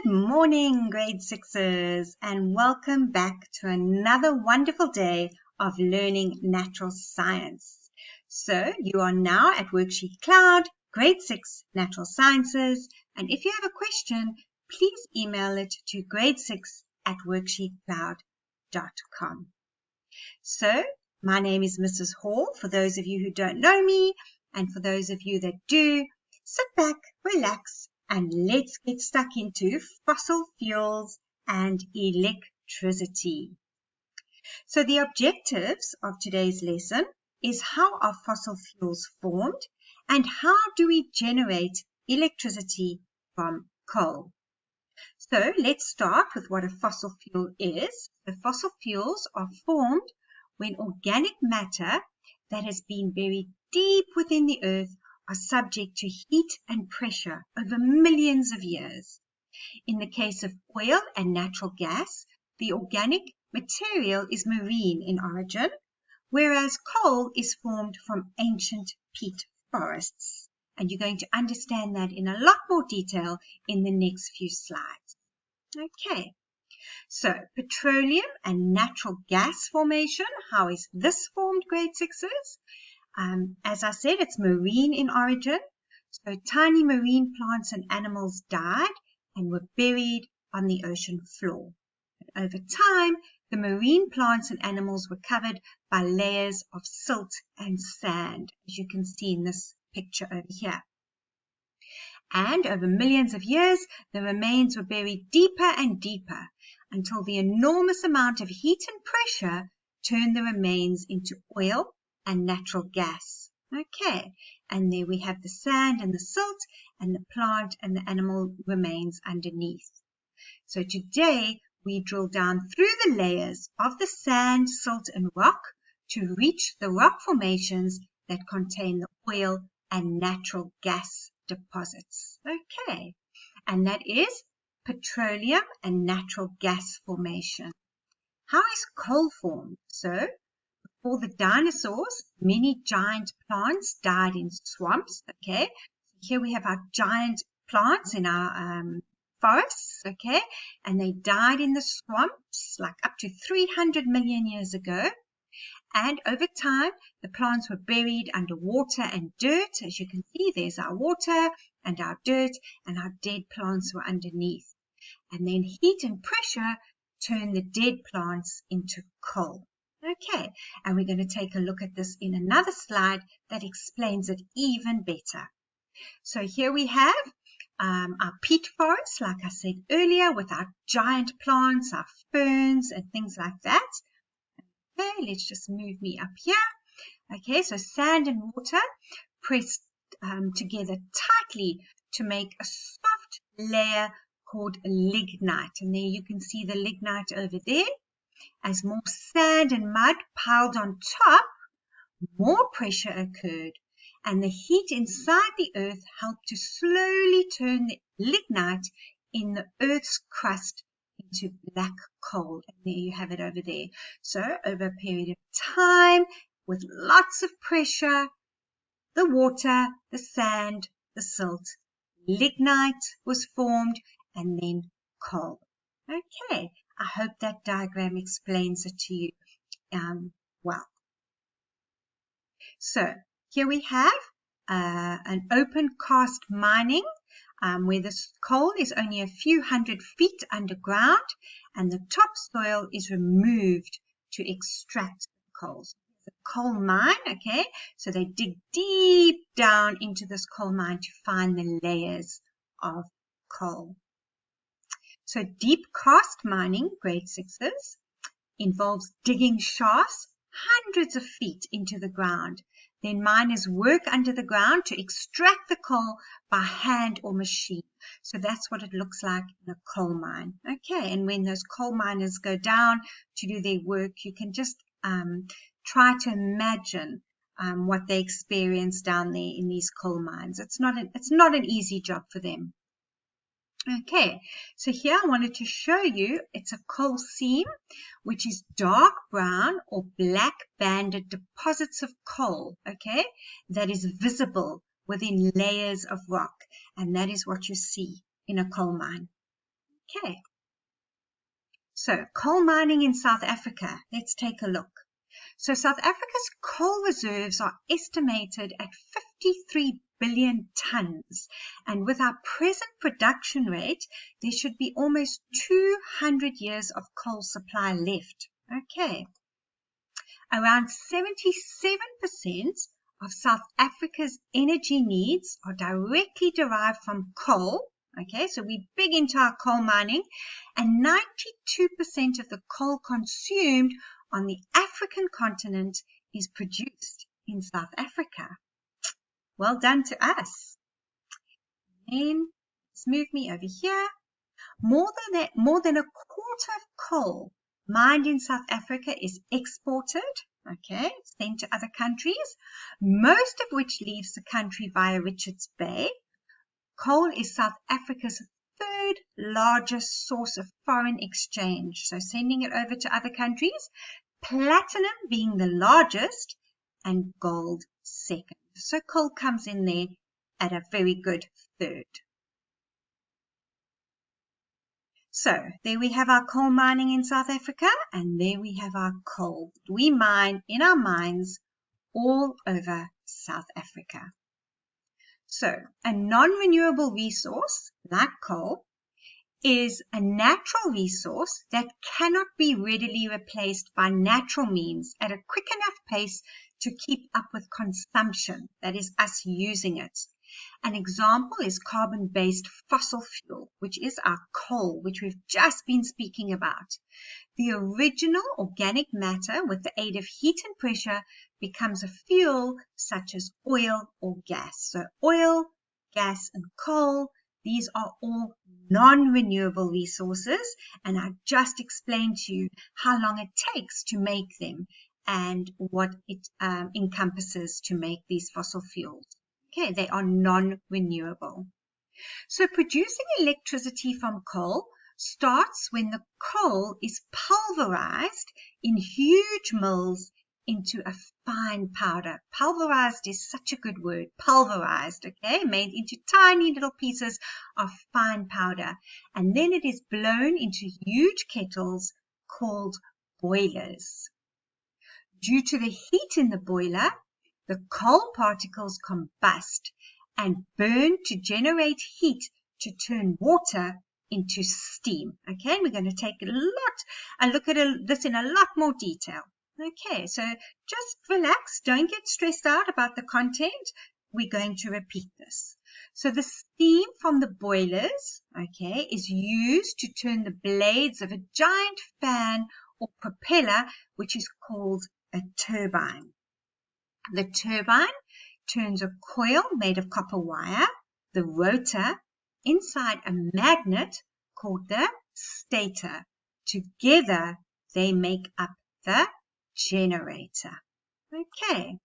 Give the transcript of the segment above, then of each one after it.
Good morning, grade sixes, and welcome back to another wonderful day of learning natural science. So you are now at WorksheetCloud, grade 6 natural sciences, and if you have a question, please email it to grade6@worksheetcloud.com. So my name is Mrs. Hall, for those of you who don't know me, and for those of you that do, sit back, relax, and let's get stuck into fossil fuels and electricity. So the objectives of today's lesson is how are fossil fuels formed and how do we generate electricity from coal. So let's start with what a fossil fuel is. The fossil fuels are formed when organic matter that has been buried deep within the earth are subject to heat and pressure over millions of years. In the case of oil and natural gas, the organic material is marine in origin, whereas coal is formed from ancient peat forests. And you're going to understand that in a lot more detail in the next few slides. Okay, so petroleum and natural gas formation, how is this formed, grade sixes? As I said, it's marine in origin. So tiny marine plants and animals died and were buried on the ocean floor. And over time, the marine plants and animals were covered by layers of silt and sand, as you can see in this picture over here. And over millions of years, the remains were buried deeper and deeper until the enormous amount of heat and pressure turned the remains into oil and natural gas. Okay, and there we have the sand and the silt and the plant and the animal remains underneath. So today we drill down through the layers of the sand, silt and rock to reach the rock formations that contain the oil and natural gas deposits. Okay, and that is petroleum and natural gas formation. How is coal formed? So before the dinosaurs, many giant plants died in swamps, okay? Here we have our giant plants in our forests, okay? And they died in the swamps like up to 300 million years ago. And over time, the plants were buried under water and dirt. As you can see, there's our water and our dirt, and our dead plants were underneath. And then heat and pressure turned the dead plants into coal. Okay, and we're going to take a look at this in another slide that explains it even better. So here we have our peat forests, like I said earlier, with our giant plants, our ferns and things like that. Okay, let's just move me up here. Okay, so sand and water pressed together tightly to make a soft layer called lignite. And there you can see the lignite over there. As more sand and mud piled on top, more pressure occurred, and the heat inside the earth helped to slowly turn the lignite in the earth's crust into black coal. And there you have it over there. So over a period of time, with lots of pressure, the water, the sand, the silt, lignite was formed, and then coal. Okay, I hope that diagram explains it to you well. So here we have an open cast mining where the coal is only a few hundred feet underground and the topsoil is removed to extract the coal. The coal mine, okay, so they dig deep down into this coal mine to find the layers of coal. So deep cast mining, grade sixes, involves digging shafts hundreds of feet into the ground. Then miners work under the ground to extract the coal by hand or machine. So that's what it looks like in a coal mine. Okay, and when those coal miners go down to do their work, you can just try to imagine what they experience down there in these coal mines. It's not an easy job for them. Okay, so here I wanted to show you, it's a coal seam, which is dark brown or black banded deposits of coal, okay, that is visible within layers of rock. And that is what you see in a coal mine. Okay. So coal mining in South Africa. Let's take a look. So South Africa's coal reserves are estimated at 53 billion tons. And with our present production rate, there should be almost 200 years of coal supply left. Okay. Around 77% of South Africa's energy needs are directly derived from coal. Okay, so we're big into our coal mining, and 92% of the coal consumed on the African continent is produced in South Africa. Well done to us. Then let's move me over here. More than a quarter of coal mined in South Africa is exported, okay, sent to other countries, most of which leaves the country via Richards Bay. Coal is South Africa's third largest source of foreign exchange, so sending it over to other countries, platinum being the largest and gold second. So coal comes in there at a very good third. So there we have our coal mining in South Africa, and there we have our coal. We mine in our mines all over South Africa. So a non-renewable resource like coal is a natural resource that cannot be readily replaced by natural means at a quick enough pace to keep up with consumption, that is us using it. An example is carbon-based fossil fuel, which is our coal, which we've just been speaking about. The original organic matter, with the aid of heat and pressure, becomes a fuel such as oil or gas. So oil, gas, and coal, these are all non-renewable resources, and I just explained to you how long it takes to make them and what it encompasses to make these fossil fuels. Okay, they are non-renewable. So producing electricity from coal starts when the coal is pulverized in huge mills into a fine powder. Pulverized is such a good word. Pulverized, okay, made into tiny little pieces of fine powder. And then it is blown into huge kettles called boilers. Due to the heat in the boiler, the coal particles combust and burn to generate heat to turn water into steam. Okay, we're going to take a look at this in a lot more detail. Okay, so just relax, don't get stressed out about the content. We're going to repeat this. So the steam from the boilers, okay, is used to turn the blades of a giant fan or propeller, which is called a turbine. The turbine turns a coil made of copper wire, the rotor, inside a magnet called the stator. Together, they make up the generator. Okay.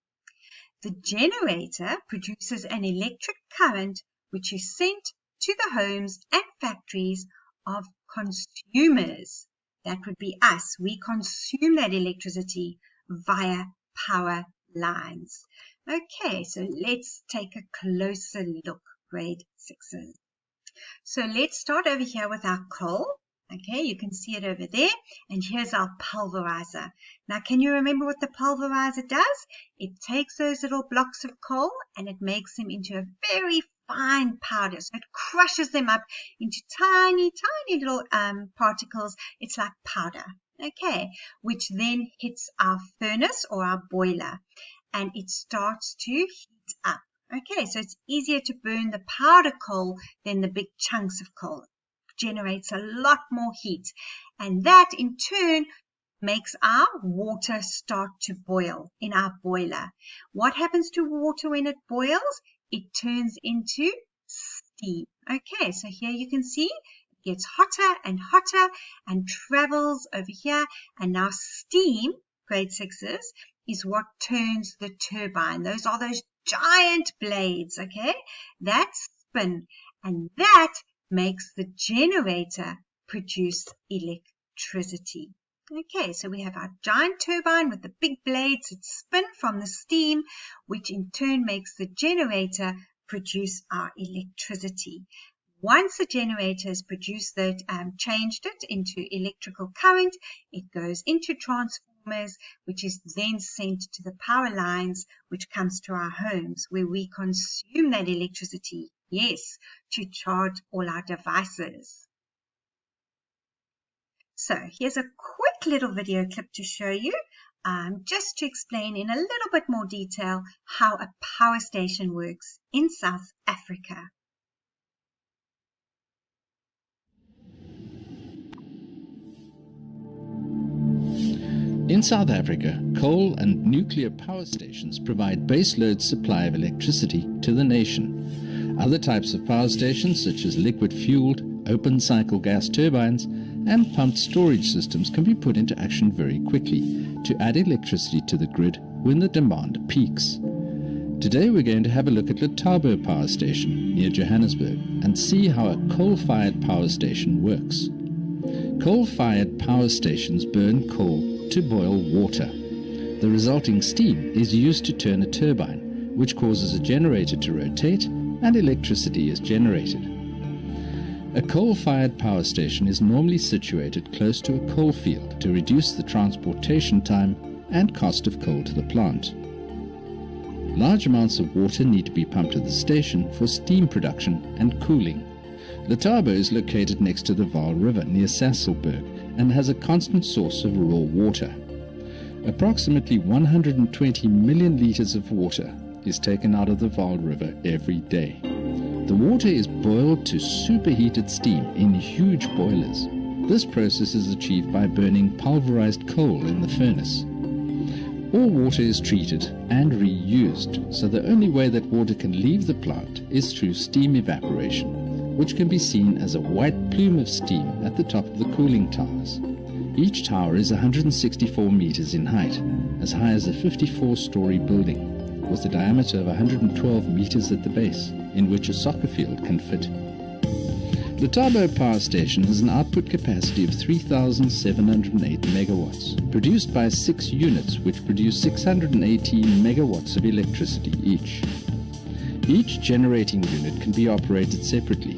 The generator produces an electric current which is sent to the homes and factories of consumers. That would be us. We consume that electricity via power lines. Okay, so let's take a closer look, grade 6s. So let's start over here with our coal. Okay, you can see it over there, and here's our pulverizer. Now, can you remember what the pulverizer does? It takes those little blocks of coal and it makes them into a very fine powder. So it crushes them up into tiny, tiny little particles. It's like powder, okay, which then hits our furnace or our boiler, and it starts to heat up. Okay, so it's easier to burn the powder coal than the big chunks of coal. Generates a lot more heat, and that in turn makes our water start to boil in our boiler. What happens to water when it boils? It turns into steam. Okay, so here you can see it gets hotter and hotter and travels over here, and now steam, grade 6s, is what turns the turbine. Those are those giant blades, okay, that spin, and that makes the generator produce electricity. Okay, so we have our giant turbine with the big blades that spin from the steam, which in turn makes the generator produce our electricity. Once the generator has produced that, changed it into electrical current, it goes into transformers, which is then sent to the power lines, which comes to our homes, where we consume that electricity, yes, to charge all our devices. So here's a quick little video clip to show you, just to explain in a little bit more detail how a power station works in South Africa. In South Africa, coal and nuclear power stations provide baseload supply of electricity to the nation. Other types of power stations, such as liquid-fueled, open-cycle gas turbines, and pumped storage systems can be put into action very quickly to add electricity to the grid when the demand peaks. Today we're going to have a look at Letabo Power Station near Johannesburg and see how a coal-fired power station works. Coal-fired power stations burn coal to boil water. The resulting steam is used to turn a turbine, which causes a generator to rotate and electricity is generated. A coal-fired power station is normally situated close to a coal field to reduce the transportation time and cost of coal to the plant. Large amounts of water need to be pumped to the station for steam production and cooling. Letabo is located next to the Vaal River near Sasolburg and has a constant source of raw water. Approximately 120 million liters of water is taken out of the Vaal River every day. The water is boiled to superheated steam in huge boilers. This process is achieved by burning pulverized coal in the furnace. All water is treated and reused, so the only way that water can leave the plant is through steam evaporation, which can be seen as a white plume of steam at the top of the cooling towers. Each tower is 164 meters in height, as high as a 54-story building, with a diameter of 112 meters at the base, in which a soccer field can fit. Letabo Power Station has an output capacity of 3,708 megawatts, produced by 6 units which produce 618 megawatts of electricity each. Each generating unit can be operated separately.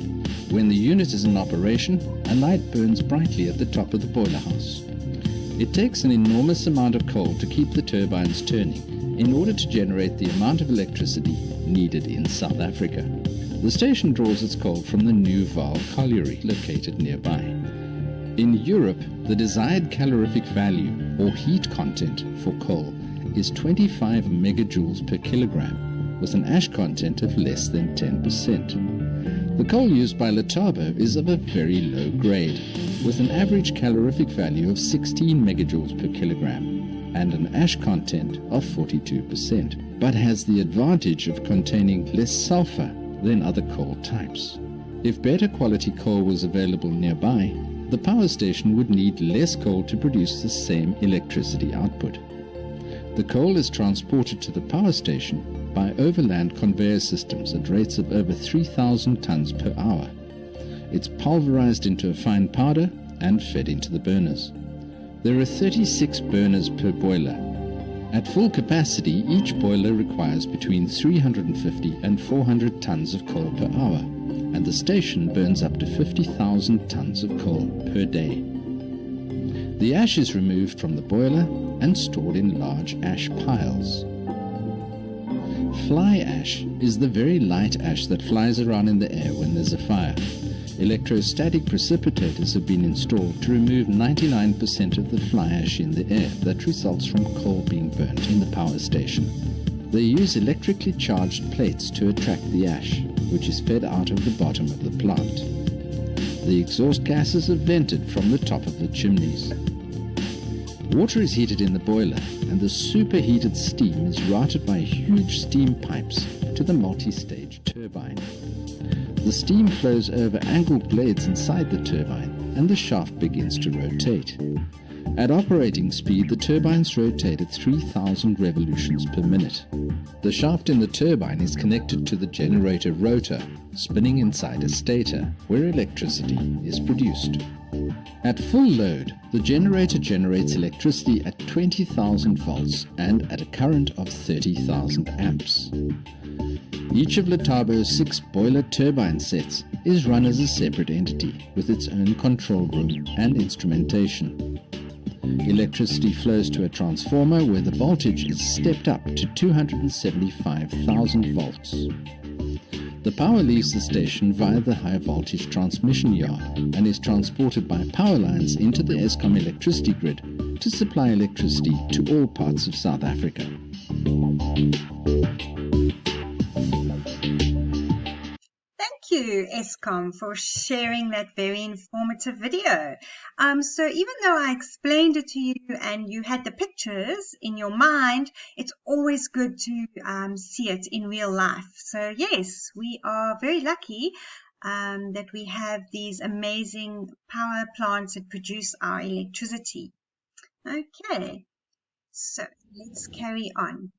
When the unit is in operation, a light burns brightly at the top of the boiler house. It takes an enormous amount of coal to keep the turbines turning in order to generate the amount of electricity needed in South Africa. The station draws its coal from the New Vaal colliery located nearby. In Europe, the desired calorific value or heat content for coal is 25 megajoules per kilogram, with an ash content of less than 10%. The coal used by Letabo is of a very low grade, with an average calorific value of 16 megajoules per kilogram and an ash content of 42%, but has the advantage of containing less sulfur than other coal types. If better quality coal was available nearby, the power station would need less coal to produce the same electricity output. The coal is transported to the power station by overland conveyor systems at rates of over 3,000 tons per hour. It's pulverized into a fine powder and fed into the burners. There are 36 burners per boiler. At full capacity, each boiler requires between 350 and 400 tons of coal per hour, and the station burns up to 50,000 tons of coal per day. The ash is removed from the boiler and stored in large ash piles. Fly ash is the very light ash that flies around in the air when there's a fire. Electrostatic precipitators have been installed to remove 99% of the fly ash in the air that results from coal being burnt in the power station. They use electrically charged plates to attract the ash, which is fed out of the bottom of the plant. The exhaust gases are vented from the top of the chimneys. Water is heated in the boiler, and the superheated steam is routed by huge steam pipes to the multi-stage turbine. The steam flows over angled blades inside the turbine, and the shaft begins to rotate. At operating speed, the turbines rotate at 3,000 revolutions per minute. The shaft in the turbine is connected to the generator rotor, spinning inside a stator, where electricity is produced. At full load, the generator generates electricity at 20,000 volts and at a current of 30,000 amps. Each of Letabo's 6 boiler turbine sets is run as a separate entity with its own control room and instrumentation. Electricity flows to a transformer where the voltage is stepped up to 275,000 volts. The power leaves the station via the high voltage transmission yard and is transported by power lines into the Eskom electricity grid to supply electricity to all parts of South Africa. Thank you, Eskom, for sharing that very informative video. So even though I explained it to you and you had the pictures in your mind, it's always good to see it in real life. So yes, we are very lucky that we have these amazing power plants that produce our electricity. Okay, so let's carry on.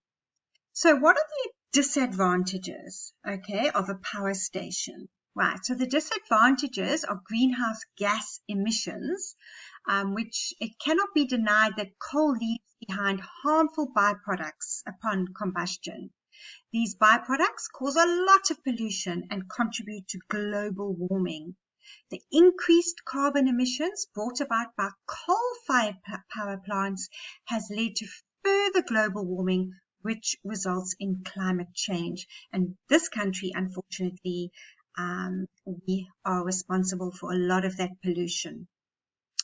So what are the disadvantages, okay, of a power station? Right, so the disadvantages are greenhouse gas emissions, which it cannot be denied that coal leaves behind harmful byproducts upon combustion. These byproducts cause a lot of pollution and contribute to global warming. The increased carbon emissions brought about by coal-fired power plants has led to further global warming, which results in climate change. And this country, unfortunately, we are responsible for a lot of that pollution.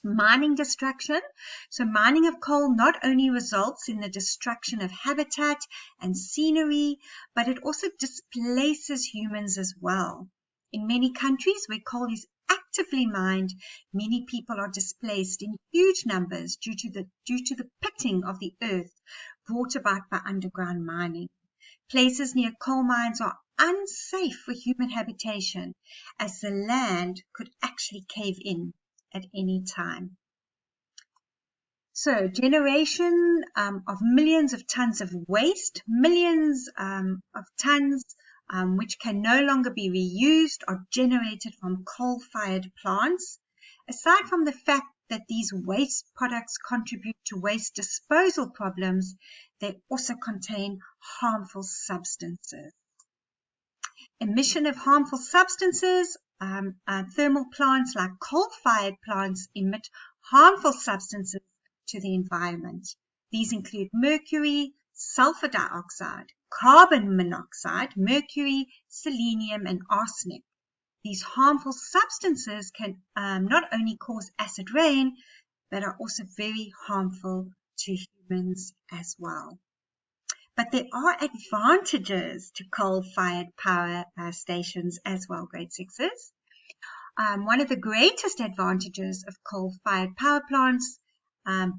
Mining destruction. So mining of coal not only results in the destruction of habitat and scenery, but it also displaces humans as well. In many countries where coal is actively mined, many people are displaced in huge numbers due to the pitting of the earth brought about by underground mining. Places near coal mines are unsafe for human habitation, as the land could actually cave in at any time. So generation of millions of tons of waste, millions of tons which can no longer be reused are generated from coal-fired plants. Aside from the fact that these waste products contribute to waste disposal problems, they also contain harmful substances. Emission of harmful substances. Thermal plants like coal-fired plants emit harmful substances to the environment. These include mercury, sulfur dioxide, carbon monoxide, mercury, selenium, and arsenic. These harmful substances can not only cause acid rain, but are also very harmful to humans as well. But there are advantages to coal-fired power stations as well, grade sixes. One of the greatest advantages of coal-fired power plants,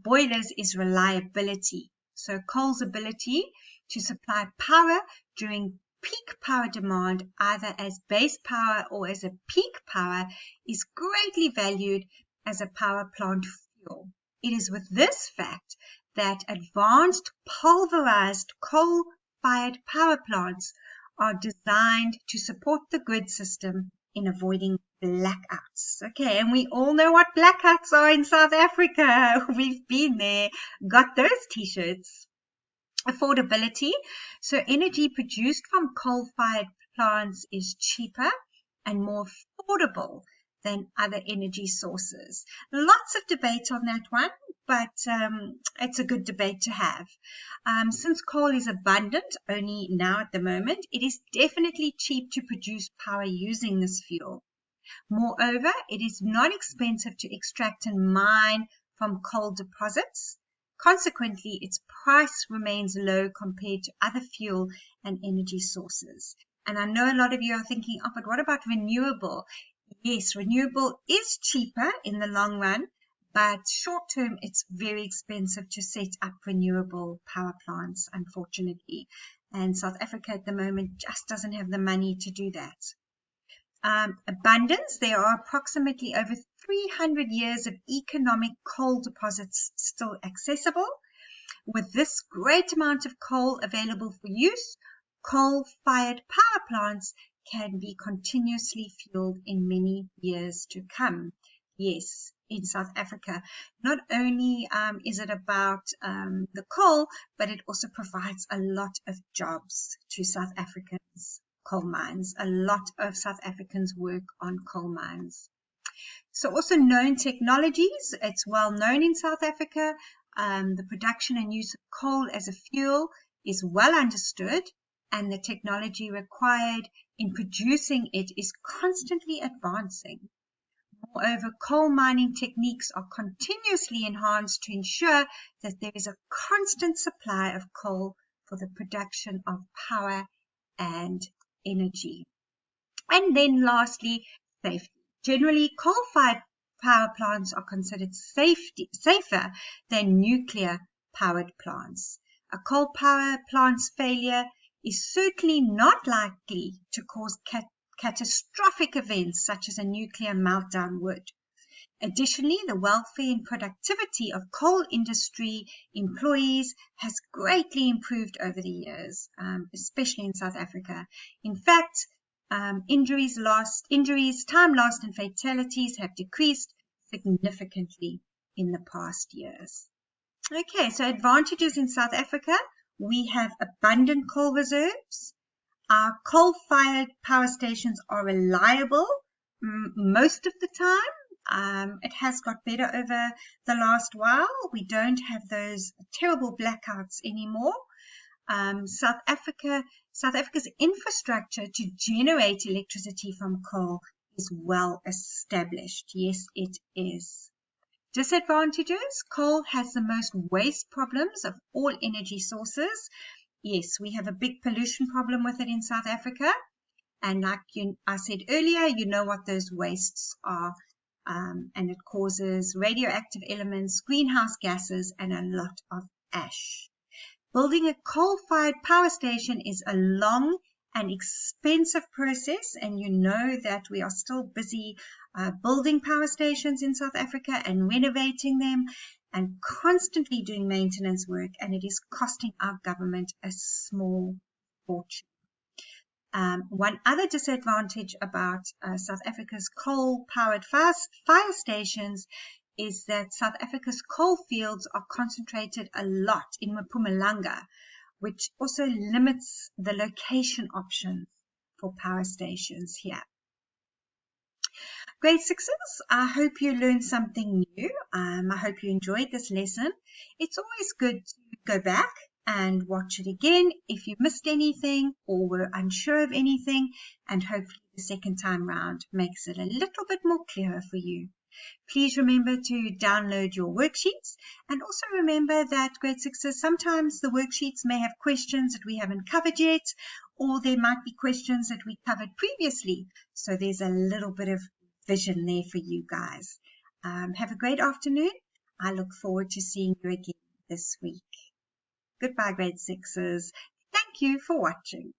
boilers, is reliability. So coal's ability to supply power during peak power demand, either as base power or as a peak power, is greatly valued as a power plant fuel. It is with this fact that advanced pulverized coal-fired power plants are designed to support the grid system in avoiding blackouts. Okay, and we all know what blackouts are in South Africa. We've been there, got those t-shirts. Affordability. So energy produced from coal-fired plants is cheaper and more affordable than other energy sources. Lots of debate on that one, but it's a good debate to have. Since coal is abundant only now at the moment, it is definitely cheap to produce power using this fuel. Moreover, it is not expensive to extract and mine from coal deposits. Consequently, its price remains low compared to other fuel and energy sources. And I know a lot of you are thinking, oh, but what about renewable? Yes, renewable is cheaper in the long run, but short term, it's very expensive to set up renewable power plants, unfortunately. And South Africa at the moment just doesn't have the money to do that. Abundance. There are approximately over 300 years of economic coal deposits still accessible. With this great amount of coal available for use, coal-fired power plants can be continuously fueled in many years to come. Yes, in South Africa. Not only is it about the coal, but it also provides a lot of jobs to South Africans' coal mines. A lot of South Africans work on coal mines. So also known technologies. It's well known in South Africa. The production and use of coal as a fuel is well understood, and the technology required in producing it is constantly advancing. Moreover, coal mining techniques are continuously enhanced to ensure that there is a constant supply of coal for the production of power and energy. And then lastly, safety. Generally, coal-fired power plants are considered safer than nuclear-powered plants. A coal power plant's failure is certainly not likely to cause catastrophic events such as a nuclear meltdown would. Additionally, the welfare and productivity of coal industry employees has greatly improved over the years, especially in South Africa. In fact, injuries, time lost, and fatalities have decreased significantly in the past years. Okay, so advantages in South Africa. We have abundant coal reserves. Our coal-fired power stations are reliable most of the time. It has got better over the last while. We don't have those terrible blackouts anymore. South Africa's infrastructure to generate electricity from coal is well established. Yes, it is. Disadvantages. Coal has the most waste problems of all energy sources. Yes, we have a big pollution problem with it in South Africa. And like I said earlier, you know what those wastes are. And it causes radioactive elements, greenhouse gases, and a lot of ash. Building a coal-fired power station is a long and expensive process, and you know that we are still busy building power stations in South Africa and renovating them and constantly doing maintenance work, and it is costing our government a small fortune. One other disadvantage about South Africa's coal-powered fire stations is that South Africa's coal fields are concentrated a lot in Mpumalanga, which also limits the location options for power stations here. Grade 6s, I hope you learned something new. I hope you enjoyed this lesson. It's always good to go back and watch it again if you missed anything or were unsure of anything, and hopefully the second time round makes it a little bit more clearer for you. Please remember to download your worksheets, and also remember that grade 6s, sometimes the worksheets may have questions that we haven't covered yet, or there might be questions that we covered previously, so there's a little bit of vision there for you guys. Have a great afternoon. I look forward to seeing you again this week. Goodbye, grade 6s. Thank you for watching.